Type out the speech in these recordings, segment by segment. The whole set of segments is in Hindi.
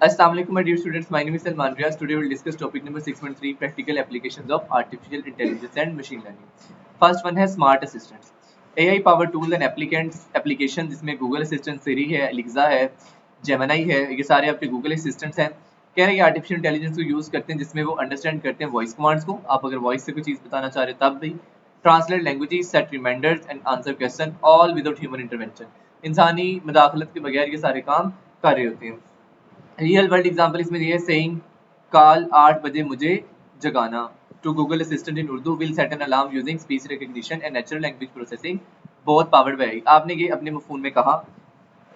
Assalamu alaikum, my dear students. My name is Salman Riaz. Today we'll discuss topic number 6.3, practical applications of artificial intelligence and machine learning. First one है smart assistants. AI power tool and application जिसमें Google Assistant, Siri है, Alexa है, Gemini है, ये सारे आपके Google Assistants हैं. कह रहे हैं आर्टिफिशियल इंटेलिजेंस को यूज करते हैं जिसमें वो अंडरस्टैंड करते हैं वॉइस कमांड्स को. आप अगर वॉइस से कोई चीज बताना चाह रहे तब भी translate languages, set reminders and answer question all without human intervention. इंसानी मदाखलत के बगैर ये सारे काम कर रहे होते हैं. रियल वर्ल्ड एग्जांपल इसमें ये है सेइंग कॉल 8 बजे मुझे जगाना. To Google assistant in Urdu will set an alarm using speech recognition and natural language processing both powered by. आपने ये अपने फोन में कहा,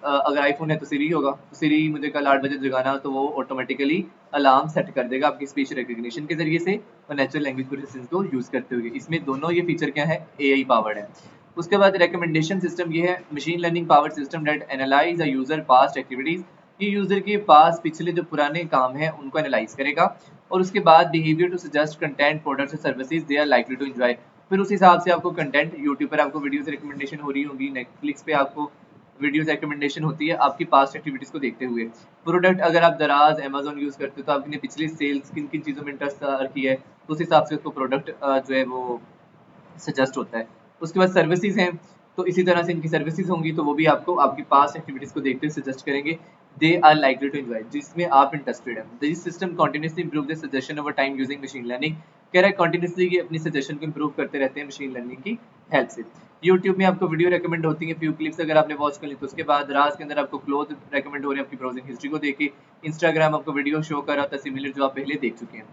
अगर आईफोन है तो सिरी होगा, तो सिरी मुझे कल 8 बजे जगाना, तो वो ऑटोमेटिकली अलार्म सेट कर देगा आपकी स्पीच रिकग्निशन के जरिए से और नेचुरल लैंग्वेज प्रोसेसिंग को यूज करते हुए. इसमें दोनों ये फीचर क्या है, एआई पावर्ड है. उसके बाद रिकमेंडेशन सिस्टम ये है machine learning powered system that analyse a user past activities. ये यूजर के पास पिछले जो पुराने काम है उनको एनालाइज करेगा और उसके बाद behaviour to suggest content products और services they are likely to enjoy. फिर उस हिसाब से आपको कंटेंट, यूट्यूब पर आपको वीडियोस रिकमेंडेशन हो रही होगी, नेटफ्लिक्स पे आपको वीडियोस रिकमेंडेशन होती है आपकी पास्ट एक्टिविटीज को देखते हुए. प्रोडक्ट अगर आप दराज अमेजोन यूज करते हो तो आपने पिछली सेल्स किन किन चीज़ों में इंटरेस्ट रखी है तो उस हिसाब से उसको प्रोडक्ट जो है वो सजेस्ट होता है. उसके बाद सर्विसेज हैं तो इसी तरह से इनकी सर्विसेज होंगी तो वो भी आपको आपकी पास्ट एक्टिविटीज को देखते हुए सजेस्ट करेंगे. They are likely to enjoy, जिसमें आप इंटरेस्टेड हैं. This system continuously improve the suggestion over time using machine learning. कह रहा है कंटिन्यूअसली ये अपनी सजेशन को इंप्रूव करते रहते हैं मशीन लर्निंग की हेल्प से. यूट्यूब में आपको वीडियो रेकमेंड होती है, फ्यू क्लिप्स अगर आपने वॉच कर ली तो उसके बाद राज के अंदर आपको क्लोथ रेकमेंड हो रहे हैं आपकी ब्राउजिंग हिस्ट्री को देख के. इंस्टाग्राम आपको वीडियो शो कर रहा था सिमिलर जो आप पहले देख चुके हैं.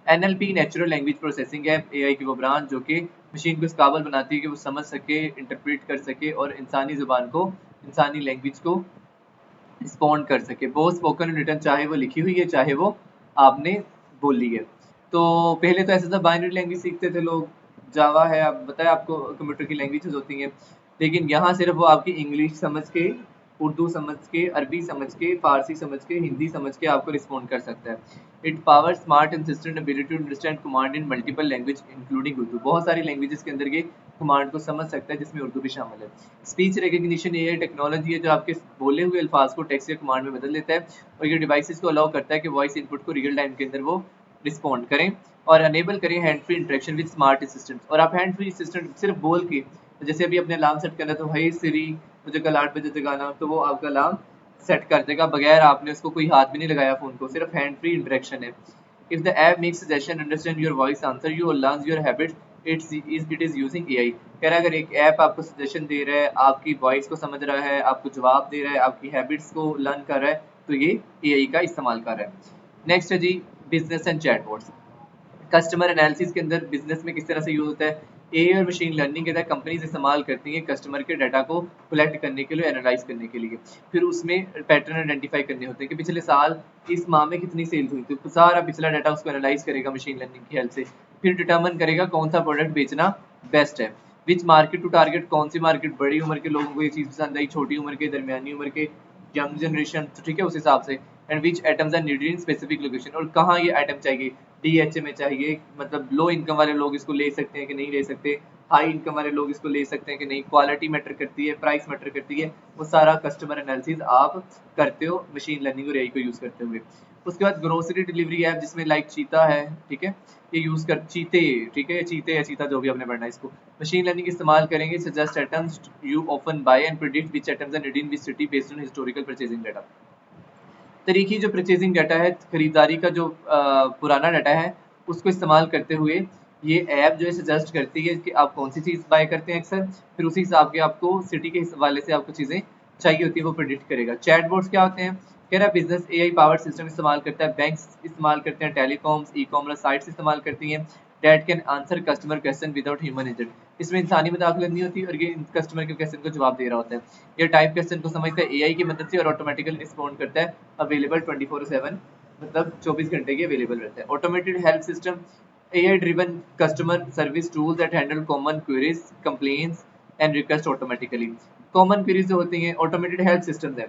एनएलपी नेचुरल लैंग्वेज प्रोसेसिंग है एआई की वो ब्रांच जो कि मशीन को इस काबिल बनाती है कि वो समझ सके, इंटरप्रेट कर सके और इंसानी जुबान को, इंसानी लैंग्वेज को रिस्पॉन्ड कर सके. वो स्पोकन रिटर्न चाहे वो लिखी हुई है चाहे वो आपने बोली है. तो पहले तो ऐसा था बाइनरी लैंग्वेज सीखते थे लोग, जावा है, आप बताया आपको कंप्यूटर की लैंग्वेजेस होती हैं, लेकिन यहाँ सिर्फ वो आपकी इंग्लिश समझ के, उर्दू समझ के, अरबी समझ के, फारसी समझ के, हिंदी समझ के आपको रिस्पॉन्ड कर सकता है. It power smart assistant ability to understand command in multiple language including Urdu. बहुत सारी लैंग्वेजेस के अंदर ये कमांड को समझ सकता है जिसमें उर्दू भी शामिल है. स्पीच रिकग्निशन एआई टेक्नोलॉजी है जो आपके बोले हुए अल्फाज को टेक्स्ट या कमांड में बदल देता है और ये डिवाइसेस को अलाउ करता है कि वॉइस इनपुट को रियल टाइम के अंदर वो रिस्पॉन्ड करें और अनेबल करें hand free interaction with smart assistant. और आप हैंड फ्री असिस्टेंट सिर्फ बोल के, जैसे अभी अपने अलार्म सेट करना तो भाई सिरी मुझे कल 8 बजे जगाना, तो वो आपका अलार्म सेट कर देगा बगैर आपने उसको कोई हाथ भी नहीं लगाया फोन को, सिर्फ हैंड फ्री इंटरेक्शन है. If the app makes suggestion, understand your voice, answer you और learns your habits, it is using AI. कह रहा है अगर एक ऐप आपको सजेशन दे रहा है, आपकी वॉइस को समझ रहा है, आपको जवाब दे रहा है, आपकी हैबिट्स को लर्न कर रहा है, तो ये एआई का इस्तेमाल कर रहा है. नेक्स्ट है जी business and chatbots. Customer analysis के अंदर बिजनेस में किस तरह से यूज होता है. एआई और मशीन लर्निंग के तहत कंपनीज इस्तेमाल करती हैं कस्टमर के डाटा को कलेक्ट करने के लिए, एनालाइज करने के लिए. फिर उसमें पैटर्न आइडेंटिफाई करने होते हैं कि पिछले साल इस माह में कितनी सेल्स हुई, तो सारा पिछला डाटा उसको एनालाइज करेगा मशीन लर्निंग की हेल्प से. फिर डिटर्मन करेगा कौन सा प्रोडक्ट बेचना बेस्ट है, विच मार्केट टू टारगेट, कौन सी मार्केट, बड़ी उम्र के लोगों को ये चीज़ पसंद आई, छोटी उम्र के, दरमियानी उम्र के, यंग जनरेशन, तो ठीक है उस हिसाब से. And which items are needed in specific location, और कहाँ ये आइटम चाहिए, डीएचए में चाहिए, मतलब लो इनकम वाले लोग इसको ले सकते हैं कि नहीं ले सकते, हाई इनकम वाले लोग इसको ले सकते हैं कि नहीं, क्वालिटी मैटर करती है, प्राइस मैटर करती है, वो सारा कस्टमर एनालिसिस आप करते हो मशीन लर्निंग और एआई को यूज करते हुए. उसके बाद ग्रोसरी डिलीवरी ऐप जिसमें लाइक चीता है, ठीक है, ये यूज कर चीते, ठीक है, चीते या चीता जो भी आपने पढ़ना है, इसको मशीन लर्निंग इस्तेमाल करेंगे. Suggest items you often buy and predict which items are needed in which city based on historical purchasing data. तरीकी जो परचेजिंग डाटा है, खरीदारी का जो पुराना डाटा है उसको इस्तेमाल करते हुए ये ऐप जो है सजेस्ट करती है कि आप कौन सी चीज़ बाय करते हैं अक्सर, फिर उसी हिसाब के आपको सिटी के हवाले से आपको चीज़ें चाहिए होती है वो प्रेडिक्ट करेगा. चैटबॉट्स क्या होते हैं, कह रहा है बिजनेस एआई पावर्ड सिस्टम इस्तेमाल करता है, बैंक्स इस्तेमाल करते हैं, टेलीकॉम्स, ई कॉमर्स साइट्स इस्तेमाल करती हैं, date can answer customer question without human agent. इसमें इंसानी मदाखलत नहीं होती और ये कस्टमर के क्वेश्चन को जवाब दे रहा होता है. ये टाइप क्वेश्चन को समझता है एआई की मदद से और ऑटोमेटिकली रिस्पॉन्ड करता है. अवेलेबल 24/7, मतलब 24 घंटे की अवेलेबल रहता है. Automated help system, AI driven customer service tools that handle common queries, complaints and requests automatically. Common queries जो होती हैं automated help systems है.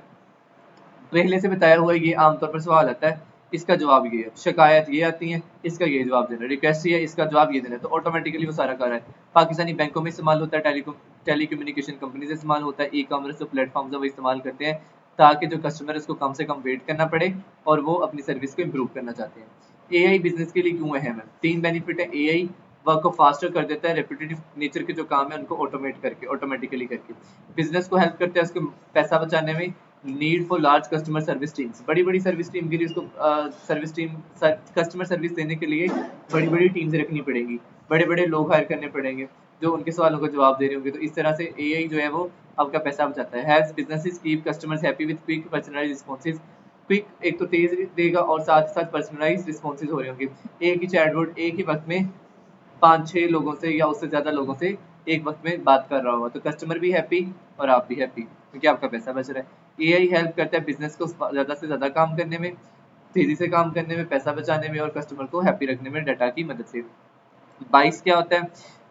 पहले से बताया हुआ ये आमतौर पर सवाल आता है, इसका जवाब ये है, शिकायत ये आती है, इसका ये जवाब देना, रिक्वेस्ट ये है, इसका जवाब ये देना, तो ऑटोमेटिकली वो सारा कर रहा है. पाकिस्तानी बैंकों में इस्तेमाल होता है, टेलीकम्युनिकेशन कंपनी से इस्तेमाल होता है, ई कॉमर्स जो प्लेटफॉर्म है वो इस्तेमाल करते हैं ताकि जो कस्टमर है उसको कम से कम वेट करना पड़े और वो अपनी सर्विस को इम्प्रूव करना चाहते हैं। एआई बिजनेस के लिए क्यों अहम है? 3 बेनिफिट है। एआई वर्क को फास्टर कर देता है, रेपिटेटिव नेचर के जो काम है उनको ऑटोमेटिकली करके बिजनेस को हेल्प करता है उसको पैसा बचाने में। Need for large customer service teams, बड़ी सर्विस टीम के लिए उसको कस्टमर सर्विस देने के लिए बड़ी टीम्स रखनी पड़ेगी, बड़े लोग हायर करने पड़ेंगे जो उनके सवालों का जवाब दे रहे होंगे। तो इस तरह से एआई जो है वो आपका पैसा बचाता है। Helps businesses keep customers happy with quick personalised responses. Quick एक तो तेज देगा और साथ ही साथ पर्सनलाइज्ड रिस्पॉन्सेज हो रहे होंगे। एक ही चैटबॉट एक ही वक्त में 5-6 लोगों से या उससे ज्यादा लोगों से एक वक्त में बात कर रहा होगा, तो कस्टमर भी हैप्पी और आप भी हैप्पी क्योंकि आपका पैसा बच रहा है। एआई हेल्प करता है बिजनेस को ज्यादा से ज्यादा काम करने में, तेजी से काम करने में, पैसा बचाने में और कस्टमर को हैप्पी रखने में डाटा की मदद से। बाइस क्या होता है?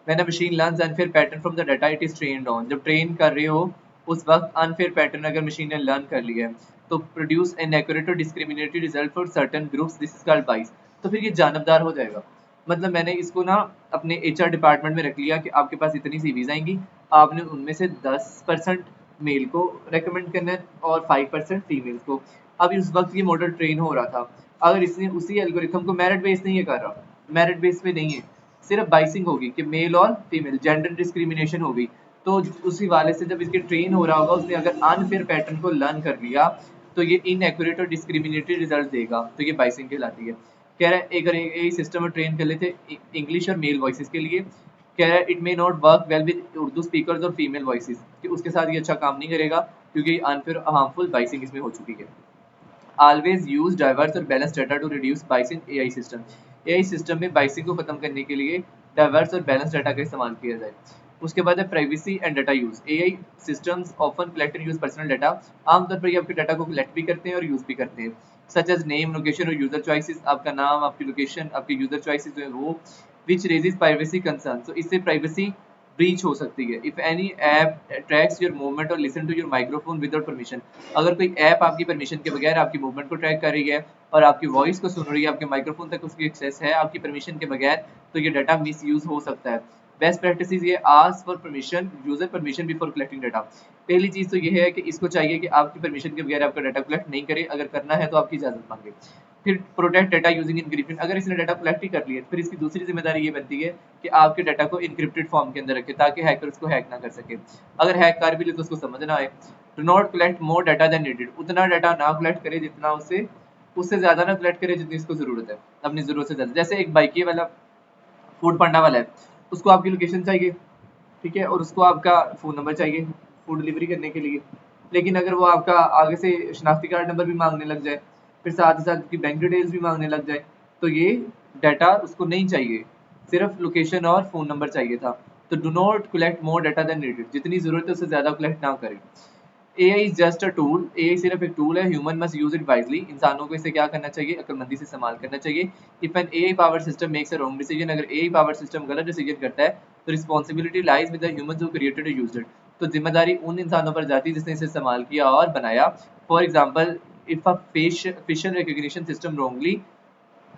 When a machine learns unfair pattern from the data it is trained on, जब ट्रेन कर रहे हो उस वक्त अनफेयर पैटर्न अगर मशीन ने लर्न कर लिया है तो प्रोड्यूस एन एक्यूरेट और discriminatory result for certain groups, this is called bias. तो फिर ये जानबदार हो जाएगा। मतलब मैंने इसको ना अपने एचआर डिपार्टमेंट में रख लिया कि आपके पास इतनी सीवीज आएंगी, आपने उनमें से 10% मेल को रेकमेंड करना है और 5% फीमेल्स को। अब उस वक्त ये मॉडल ट्रेन हो रहा था, अगर इसने उसी एल्गोरिथम को मेरिट बेस नहीं है कर रहा, मेरिट बेस पे नहीं है, सिर्फ बाइसिंग होगी कि मेल और फीमेल, जेंडर डिस्क्रिमिनेशन होगी, तो उसी वाले से जब इसके ट्रेन हो रहा होगा उसने अगर अनफेयर पैटर्न को लर्न कर लिया तो ये इनएक्यूरेट और डिस्क्रिमिनेटरी रिजल्ट देगा, तो ये बाइसिंग कहलाती है। कह रहा है अगर एक सिस्टम में ट्रेन कर लेते इंग्लिश और मेल वॉइसेस के लिए, कह रहा है it may not work well with Urdu speakers और फीमेल वॉइसेस, कि उसके साथ ये अच्छा काम नहीं करेगा क्योंकि अनफेयर हार्मफुल बाइसिंग इसमें हो चुकी है। Always use diverse और balanced data to reduce bias in AI system। AI system में बाइसिंग को खत्म करने के लिए डाइवर्स और बैलेंस डाटा का इस्तेमाल किया जाए। उसके बाद है privacy and data use. AI systems often collect and use personal data, आमतौर पर ये आपके डाटा को कलेक्ट भी करते हैं और यूज भी करते हैं, सच एज नेम, लोकेशन और यूजर चॉइसेस, आपका नाम, आपकी लोकेशन, आपके यूजर चॉइसेस जो है वो, विच रेजेस प्राइवेसी कंसर्न, तो इससे प्राइवेसी ब्रीच हो सकती है। If any app tracks your movement और listen to your microphone without permission, अगर कोई ऐप आपकी परमिशन के बगैर आपकी मूवमेंट को ट्रैक कर रही है और आपकी वॉइस को सुन रही है, आपके माइक्रोफोन तक उसकी एक्सेस है आपकी परमिशन के बगैर, तो ये डाटा मिस यूज हो सकता है। बेस्ट प्रैक्टिस ये ask for permission, user permission before collecting data. पहली चीज तो ये है कि इसको चाहिए कि आपकी परमिशन के बगैर आपका डाटा कलेक्ट नहीं करे, अगर करना है तो आपकी इजाजत मांगे। फिर प्रोटेक्ट डाटा यूजिंग इनक्रिप्शन, अगर इसने डाटा कलेक्ट ही कर लिया फिर इसकी दूसरी जिम्मेदारी ये बनती है कि आपके डाटा को इनक्रिप्टेड फॉर्म के अंदर रखे ताकि हैकर उसको हैक ना कर सके, अगर हैक कर भी ले तो उसको समझ ना आए। Do not collect more data than needed, उतना डाटा ना कलेक्ट करे जितना उससे ज्यादा ना कलेक्ट करे जितनी उसको जरूरत है, अपनी जरूरत से ज्यादा। जैसे एक बाइक वाला फूड पांडा वाला है, उसको आपकी लोकेशन चाहिए, ठीक है, और उसको आपका फ़ोन नंबर चाहिए फूड डिलीवरी करने के लिए, लेकिन अगर वो आपका आगे से शनाख्ती कार्ड नंबर भी मांगने लग जाए, फिर साथ ही साथ उसकी बैंक डिटेल्स भी मांगने लग जाए, तो ये डाटा उसको नहीं चाहिए, सिर्फ लोकेशन और फ़ोन नंबर चाहिए था। तो do not collect more data than needed, जितनी ज़रूरत है उससे ज़्यादा कलेक्ट ना करें। AI is just a tool, AI सिर्फ एक टूल है, human must use it wisely, इंसानों को इसे क्या करना चाहिए, अक्लमंदी से इस्तेमाल करना चाहिए। If an AI power system makes a wrong decision, अगर एआई पावर सिस्टम गलत डिसीजन करता है तो responsibility lies with the humans who created और यूज्ड इट, तो जिम्मेदारी उन इंसानों पर जाती है जिसने इसे इस्तेमाल किया और बनाया। For example, if a facial recognition system wrongly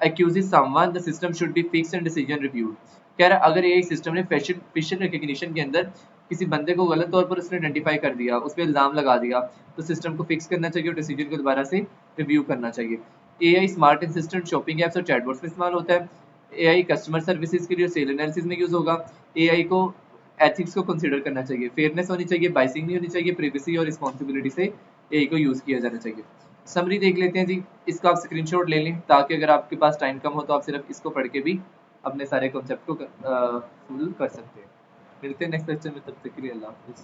accuses someone, the system should be fixed and decision reviewed। कह रहा अगर ये सिस्टम ने फेशियल रिकॉग्निशन के अंदर किसी बंदे को गलत तौर पर उसने आइडेंटिफाई कर दिया, उस पर इल्जाम लगा दिया, तो सिस्टम को फिक्स करना चाहिए और डिसीजन को दोबारा से रिव्यू करना चाहिए। AI smart assistant shopping apps और चैटबॉट्स में इस्तेमाल होता है। एआई कस्टमर सर्विसेज के लिए सेल एनालिसिस में यूज होगा। एआई को एथिक्स को कंसीडर करना चाहिए, फेयरनेस होनी चाहिए, बाइसिंग नहीं होनी चाहिए, प्रिवेसी और रिस्पॉन्सिबिलिटी से एआई को यूज किया जाना चाहिए। समरी देख लेते हैं जी, इसका आप स्क्रीनशॉट ले लें ताकि अगर आपके पास टाइम कम हो तो आप सिर्फ इसको पढ़ के भी अपने सारे कॉन्सेप्ट को फुल कर सकते हैं। मिलते हैं नेक्स्ट लेक्चर में, तब तक के लिए अल्लाह हाफिज़।